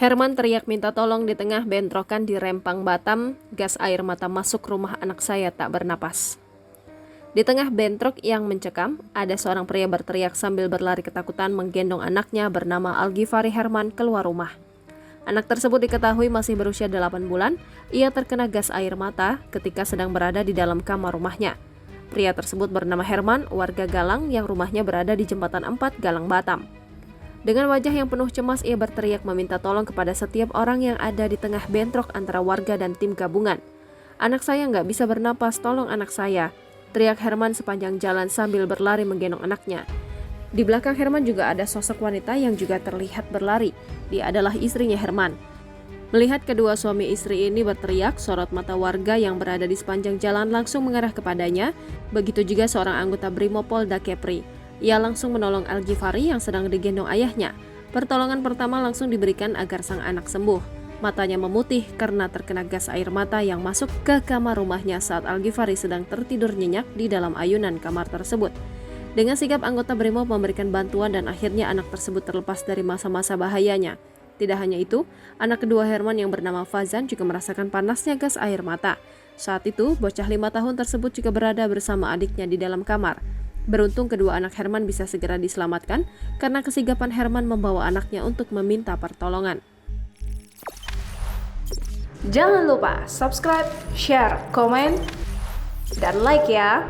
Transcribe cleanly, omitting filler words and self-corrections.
Herman teriak minta tolong di tengah bentrokan di Rempang, Batam. Gas air mata masuk rumah anak saya tak bernapas. Di tengah bentrok yang mencekam, ada seorang pria berteriak sambil berlari ketakutan menggendong anaknya bernama Algifari Herman keluar rumah. Anak tersebut diketahui masih berusia 8 bulan. Ia terkena gas air mata ketika sedang berada di dalam kamar rumahnya. Pria tersebut bernama Herman, warga Galang yang rumahnya berada di Jembatan 4 Galang, Batam. Dengan wajah yang penuh cemas, ia berteriak meminta tolong kepada setiap orang yang ada di tengah bentrok antara warga dan tim gabungan. "Anak saya nggak bisa bernapas, tolong anak saya," teriak Herman sepanjang jalan sambil berlari menggendong anaknya. Di belakang Herman juga ada sosok wanita yang juga terlihat berlari. Dia adalah istrinya Herman. Melihat kedua suami istri ini berteriak, sorot mata warga yang berada di sepanjang jalan langsung mengarah kepadanya. Begitu juga seorang anggota Brimopolda Kepri. Ia langsung menolong Algifari yang sedang digendong ayahnya. Pertolongan pertama langsung diberikan agar sang anak sembuh. Matanya memutih karena terkena gas air mata yang masuk ke kamar rumahnya saat Algifari sedang tertidur nyenyak di dalam ayunan kamar tersebut. Dengan sigap anggota Brimob memberikan bantuan dan akhirnya anak tersebut terlepas dari masa-masa bahayanya. Tidak hanya itu, anak kedua Herman yang bernama Fazan juga merasakan panasnya gas air mata. Saat itu, bocah 5 tahun tersebut juga berada bersama adiknya di dalam kamar. Beruntung kedua anak Herman bisa segera diselamatkan karena kesigapan Herman membawa anaknya untuk meminta pertolongan. Jangan lupa subscribe, share, komen, dan like ya!